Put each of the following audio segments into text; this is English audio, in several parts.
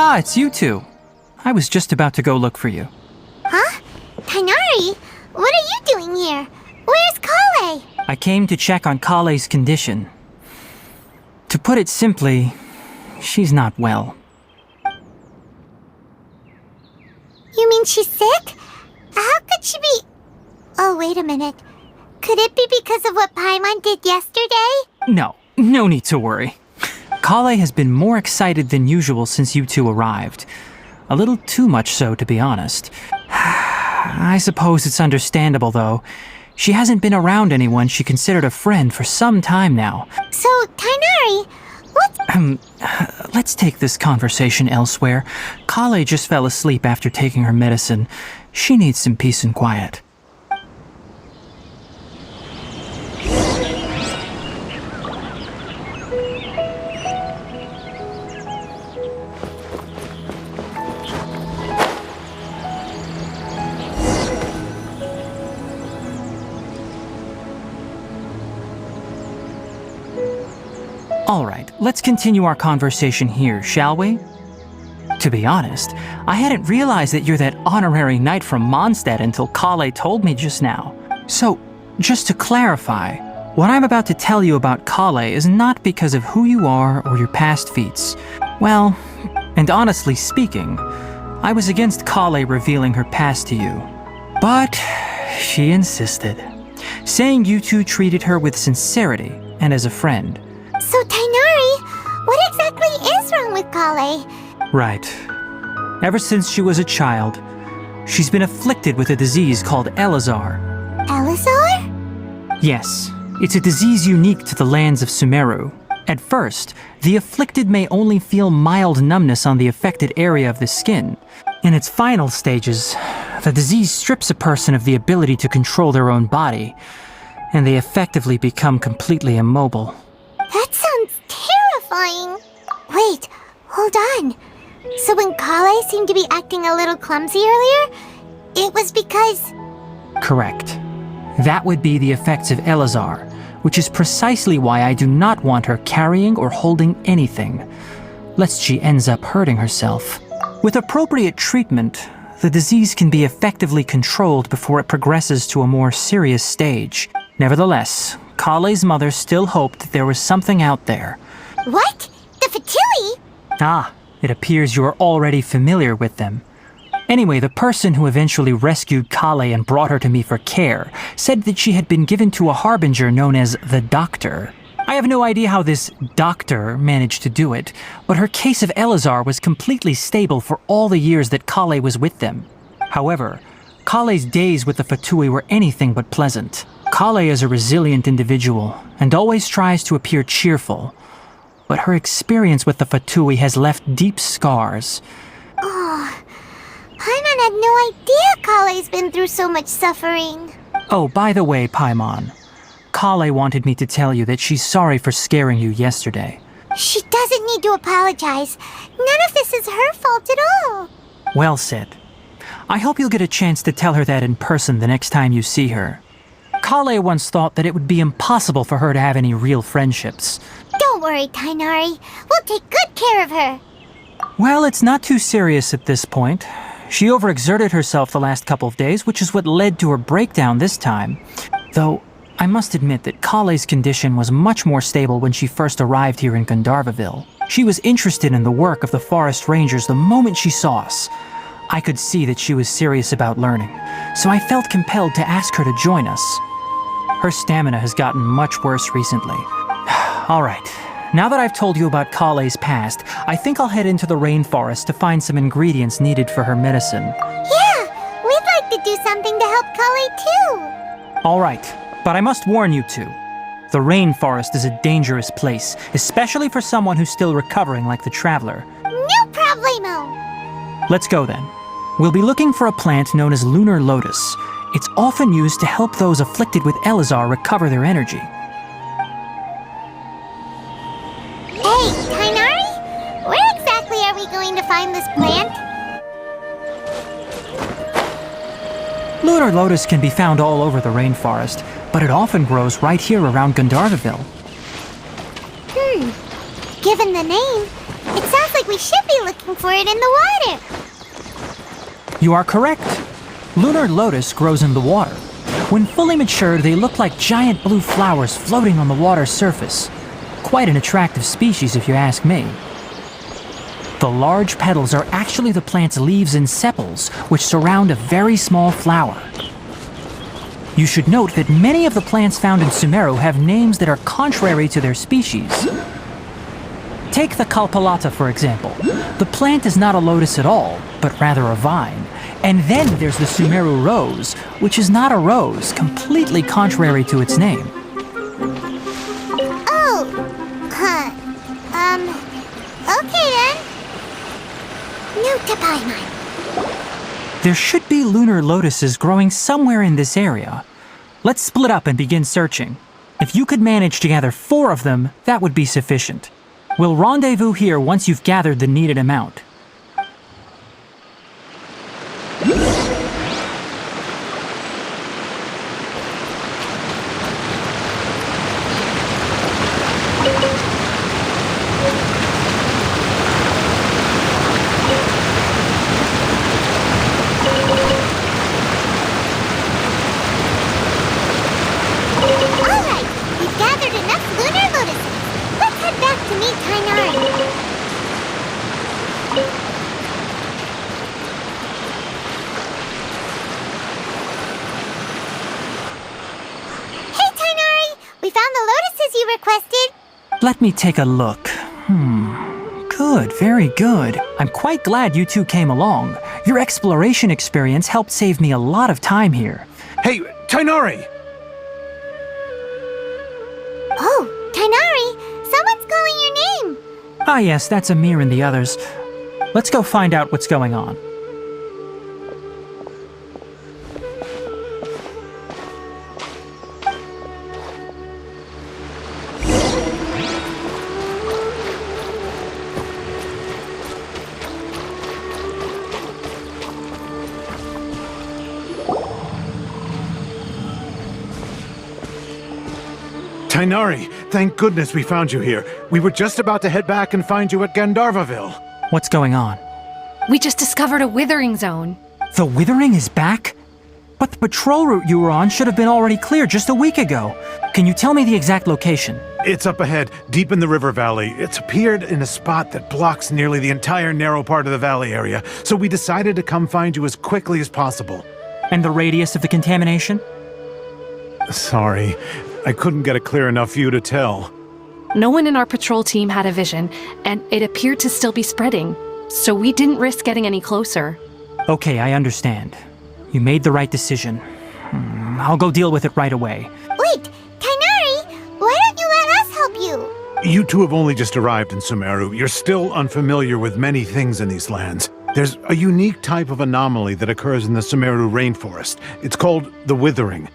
Ah, it's you two. I was just about to go look for you. Huh? Tynori? What are you doing here? Where's Kaelys? I came to check on Kaelys' condition. To put it simply, she's not well. You mean she's sick? How could she be... Oh, wait a minute. Could it be because of what Paimon did yesterday? No need to worry. Kaelys has been more excited than usual since you two arrived. A little too much so, to be honest. I suppose it's understandable, though. She hasn't been around anyone she considered a friend for some time now. So, Tynori, what's... Let's take this conversation elsewhere. Kaelys just fell asleep after taking her medicine. She needs some peace and quiet. Alright, let's continue our conversation here, shall we? To be honest, I hadn't realized that you're that honorary knight from Mondstadt until Kaelys told me just now. So, just to clarify, what I'm about to tell you about Kaelys is not because of who you are or your past feats. Well, and honestly speaking, I was against Kaelys revealing her past to you. But she insisted, saying you two treated her with sincerity and as a friend. So, Tynori, what exactly is wrong with Kaelys? Right. Ever since she was a child, she's been afflicted with a disease called Elazar. Elazar? Yes, it's a disease unique to the lands of Sumeru. At first, the afflicted may only feel mild numbness on the affected area of the skin. In its final stages, the disease strips a person of the ability to control their own body, and they effectively become completely immobile. That sounds terrifying. Wait, hold on. So when Kaelys seemed to be acting a little clumsy earlier, it was because... Correct. That would be the effects of Elazar, which is precisely why I do not want her carrying or holding anything, lest she ends up hurting herself. With appropriate treatment, the disease can be effectively controlled before it progresses to a more serious stage. Nevertheless, Kaelys' mother still hoped that there was something out there. What? The Fatui? Ah, it appears you are already familiar with them. Anyway, the person who eventually rescued Kaelys and brought her to me for care said that she had been given to a harbinger known as the Doctor. I have no idea how this doctor managed to do it, but her case of Elazar was completely stable for all the years that Kaelys was with them. However, Kaelys' days with the Fatui were anything but pleasant. Kaelys is a resilient individual and always tries to appear cheerful, but her experience with the Fatui has left deep scars. Oh, Paimon had no idea Kaelys's been through so much suffering. Oh, by the way, Paimon, Kaelys wanted me to tell you that she's sorry for scaring you yesterday. She doesn't need to apologize. None of this is her fault at all. Well said. I hope you'll get a chance to tell her that in person the next time you see her. Kaelys once thought that it would be impossible for her to have any real friendships. Don't worry, Tynori. We'll take good care of her. Well, it's not too serious at this point. She overexerted herself the last couple of days, which is what led to her breakdown this time. Though, I must admit that Kaelys' condition was much more stable when she first arrived here in Gandharvaville. She was interested in the work of the forest rangers the moment she saw us. I could see that she was serious about learning, so I felt compelled to ask her to join us. Her stamina has gotten much worse recently. Alright, now that I've told you about Kaelys Past, I think I'll head into the rainforest to find some ingredients needed for her medicine. Yeah, we'd like to do something to help Kaelys too. Alright, but I must warn you two. The rainforest is a dangerous place, especially for someone who's still recovering like the Traveler. No problemo. Let's go then. We'll be looking for a plant known as lunar lotus. It's often used to help those afflicted with Elazar recover their energy. Hey, Tynori? Where exactly are we going to find this plant? Lunar lotus can be found all over the rainforest, but it often grows right here around Gandharvaville. Given the name, It sounds like we should be looking for it in the water. You are correct. Lunar lotus grows in the water. When fully matured, they look like giant blue flowers floating on the water's surface. Quite an attractive species, if you ask me. The large petals are actually the plant's leaves and sepals, which surround a very small flower. You should note that many of the plants found in Sumeru have names that are contrary to their species. Take the Kalpalata, for example. The plant is not a lotus at all, but rather a vine. And then there's the Sumeru rose, which is not a rose, completely contrary to its name. Oh, okay then. New to Paimon. There should be lunar lotuses growing somewhere in this area. Let's split up and begin searching. If you could manage to gather 4 of them, that would be sufficient. We'll rendezvous here once you've gathered the needed amount. Let me take a look. Good, very good. I'm quite glad you two came along. Your exploration experience helped save me a lot of time here. Hey, Tynori! Oh, Tynori! Someone's calling your name! Ah yes, that's Amir and the others. Let's go find out what's going on. Tynori, thank goodness we found you here. We were just about to head back and find you at Gandharvaville. What's going on? We just discovered a Withering Zone. The Withering is back? But the patrol route you were on should have been already cleared just a week ago. Can you tell me the exact location? It's up ahead, deep in the river valley. It's appeared in a spot that blocks nearly the entire narrow part of the valley area, so we decided to come find you as quickly as possible. And the radius of the contamination? Sorry, I couldn't get a clear enough view to tell. No one in our patrol team had a vision, and it appeared to still be spreading, so we didn't risk getting any closer. Okay, I understand. You made the right decision. I'll go deal with it right away. Wait, Tynori! Why don't you let us help you? You two have only just arrived in Sumeru. You're still unfamiliar with many things in these lands. There's a unique type of anomaly that occurs in the Sumeru rainforest. It's called the Withering.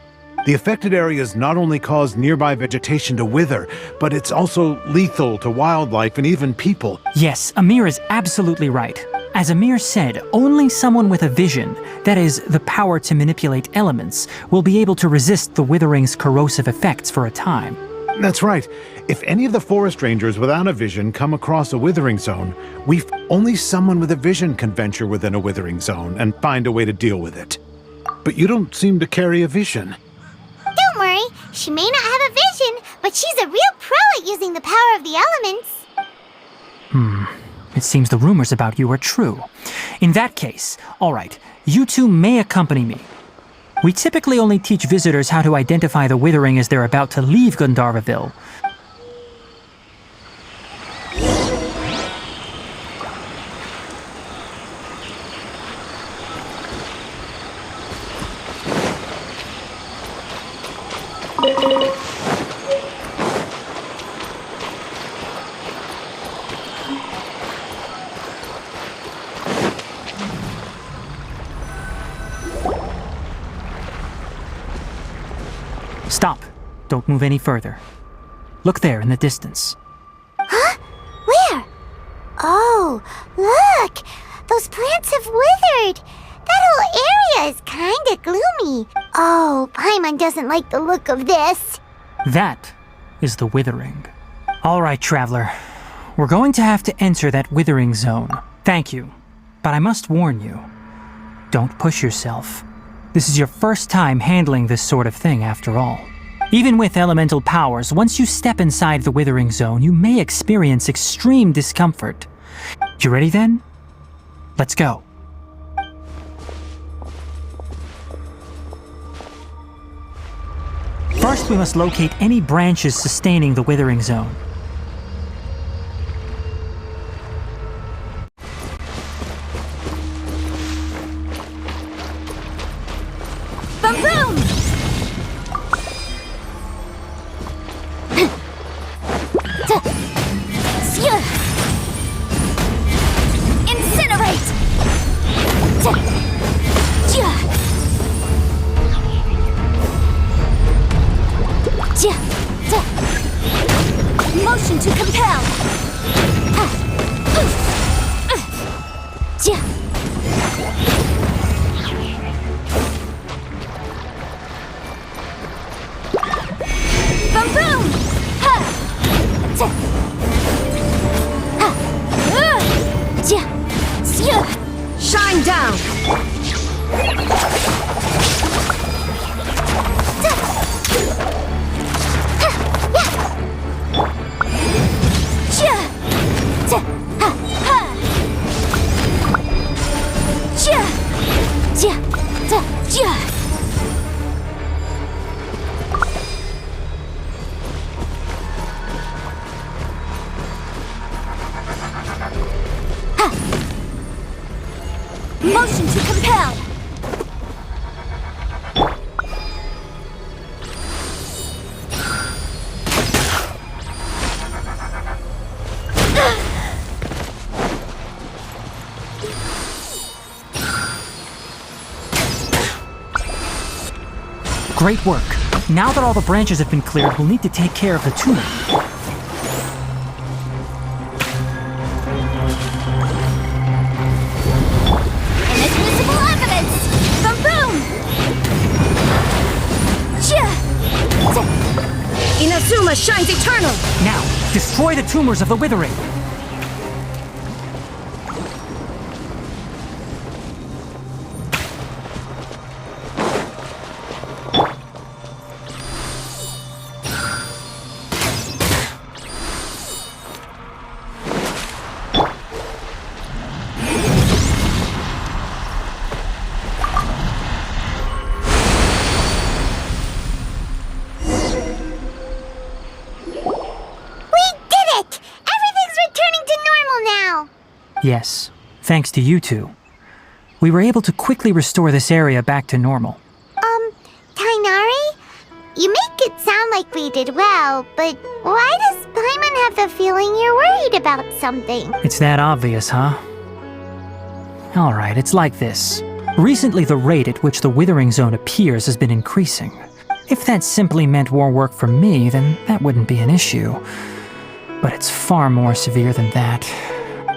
The affected areas not only cause nearby vegetation to wither, but it's also lethal to wildlife and even people. Yes, Amir is absolutely right. As Amir said, only someone with a vision, that is, the power to manipulate elements, will be able to resist the Withering's corrosive effects for a time. That's right. If any of the forest rangers without a vision come across a Withering Zone, only someone with a vision can venture within a Withering Zone and find a way to deal with it. But you don't seem to carry a vision. Don't worry, she may not have a vision, but she's a real pro at using the power of the elements. It seems the rumors about you are true. In that case, all right, you two may accompany me. We typically only teach visitors how to identify the Withering as they're about to leave Gandharvaville. Stop. Don't move any further. Look there in the distance. Huh? Where? Oh, look! Those plants have withered! That whole area is kinda gloomy. Oh, Paimon doesn't like the look of this. That is the Withering. All right, traveler. we're going to have to enter that Withering Zone. Thank you, but I must warn you, don't push yourself. This is your first time handling this sort of thing, after all. Even with elemental powers, once you step inside the Withering Zone, you may experience extreme discomfort. You ready then? Let's go. First, we must locate any branches sustaining the Withering Zone. Boom boom! Incinerate! Motion to compel! Boom boom! Shine down! Motion to compel! Great work. Now that all the branches have been cleared, we'll need to take care of the tumor. Inadmissible evidence! Boom boom! Inazuma shines eternal! Now, destroy the tumors of the Withering. Yes, thanks to you two. We were able to quickly restore this area back to normal. Tynori? You make it sound like we did well, but why does Paimon have the feeling you're worried about something? It's that obvious, huh? Alright, it's like this. Recently, the rate at which the Withering Zone appears has been increasing. If that simply meant more work for me, then that wouldn't be an issue. But it's far more severe than that.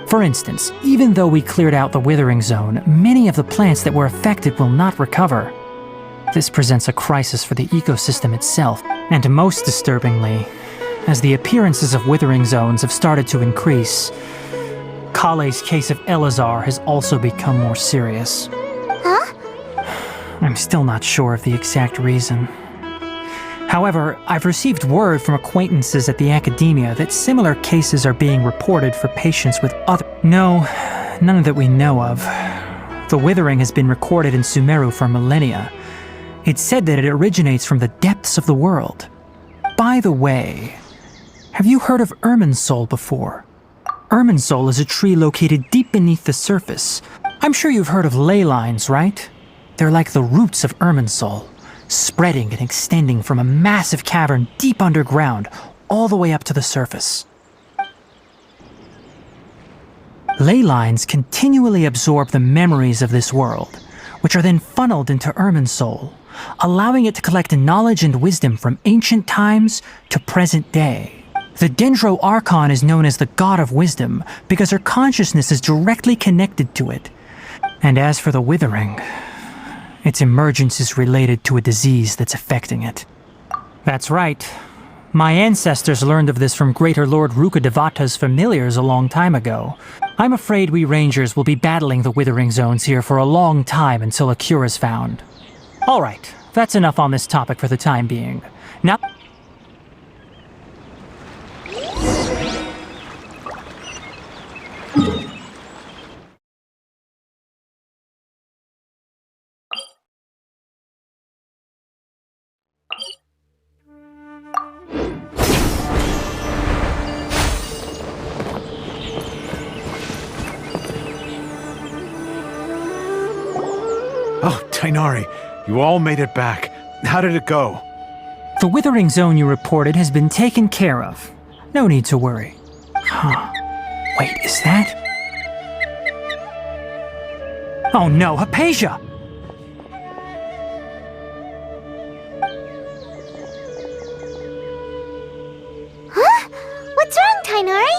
For instance, even though we cleared out the Withering Zone, many of the plants that were affected will not recover. This presents a crisis for the ecosystem itself, and most disturbingly, as the appearances of Withering Zones have started to increase, Kaelys' case of Elazar has also become more serious. Huh? I'm still not sure of the exact reason. However, I've received word from acquaintances at the academia that similar cases are being reported for patients with other— No, none that we know of. The Withering has been recorded in Sumeru for millennia. It's said that it originates from the depths of the world. By the way, have you heard of Irminsul before? Irminsul is a tree located deep beneath the surface. I'm sure you've heard of ley lines, right? They're like the roots of Irminsul, spreading and extending from a massive cavern deep underground all the way up to the surface. Ley lines continually absorb the memories of this world, which are then funneled into Irminsul, allowing it to collect knowledge and wisdom from ancient times to present day. The Dendro Archon is known as the God of Wisdom because her consciousness is directly connected to it. And as for the Withering, its emergence is related to a disease that's affecting it. That's right. My ancestors learned of this from Greater Lord Rukkhadevata's familiars a long time ago. I'm afraid we rangers will be battling the Withering Zones here for a long time until a cure is found. Alright, that's enough on this topic for the time being. Now... Oh, Tynori, you all made it back. How did it go? The Withering Zone you reported has been taken care of. No need to worry. Huh. Wait, is that... Oh no, Hypatia! Huh? What's wrong, Tynori?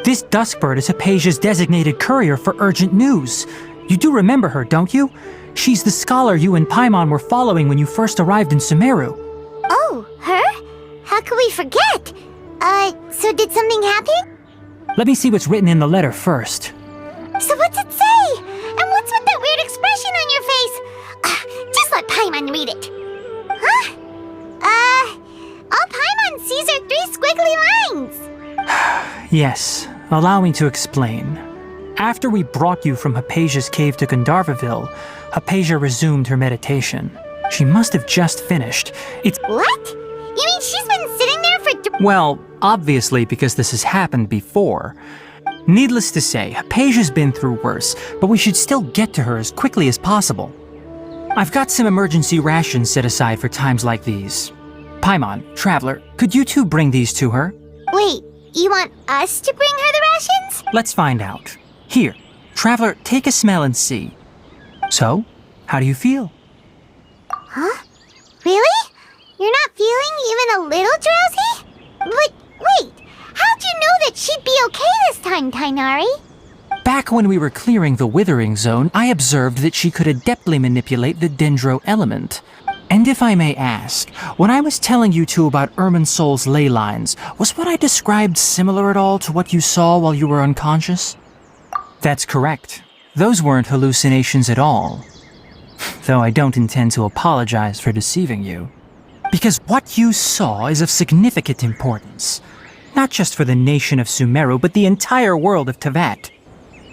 This Duskbird is Hypatia's designated courier for urgent news. You do remember her, don't you? She's the scholar you and Paimon were following when you first arrived in Sumeru. Oh, her? How could we forget? So did something happen? Let me see what's written in the letter first. So what's it say? And what's with that weird expression on your face? Just let Paimon read it. Huh? All Paimon sees are 3 squiggly lines. Yes, allow me to explain. After we brought you from Hypatia's cave to Gandharvaville, Hypatia resumed her meditation. She must have just finished. It's... What? You mean she's been sitting there for... Well, obviously because this has happened before. Needless to say, Hypatia's been through worse, but we should still get to her as quickly as possible. I've got some emergency rations set aside for times like these. Paimon, Traveler, could you two bring these to her? Wait, you want us to bring her the rations? Let's find out. Here, Traveler, take a smell and see. So, how do you feel? Huh? Really? You're not feeling even a little drowsy? But wait, how'd you know that she'd be okay this time, Tynori? Back when we were clearing the Withering Zone, I observed that she could adeptly manipulate the Dendro element. And if I may ask, when I was telling you two about Irminsul's ley lines, was what I described similar at all to what you saw while you were unconscious? That's correct. Those weren't hallucinations at all. Though I don't intend to apologize for deceiving you. Because what you saw is of significant importance. Not just for the nation of Sumeru, but the entire world of Teyvat.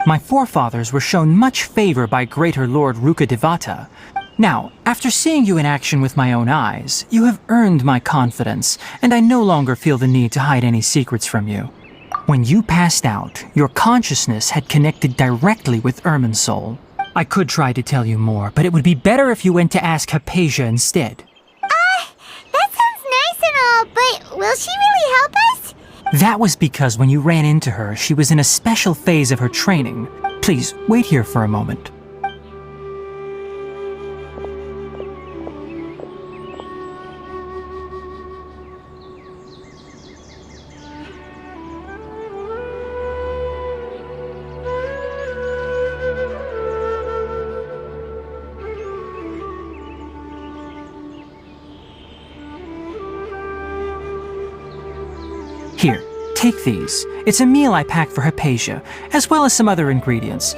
My forefathers were shown much favor by Greater Lord Rukkhadevata. Now, after seeing you in action with my own eyes, you have earned my confidence, and I no longer feel the need to hide any secrets from you. When you passed out, your consciousness had connected directly with Irminsul. I could try to tell you more, but it would be better if you went to ask Hypatia instead. That sounds nice and all, but will she really help us? That was because when you ran into her, she was in a special phase of her training. Please, wait here for a moment. Here, take these. It's a meal I packed for Hypatia, as well as some other ingredients.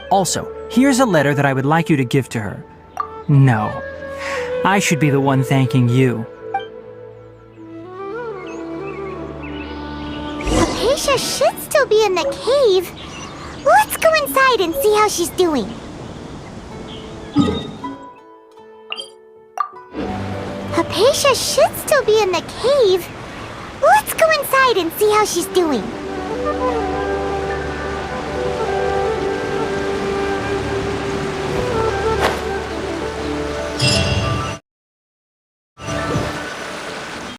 Also, here's a letter that I would like you to give to her. No, I should be the one thanking you. Hypatia should still be in the cave. Let's go inside and see how she's doing. Hypatia should still be in the cave. Let's go inside and see how she's doing.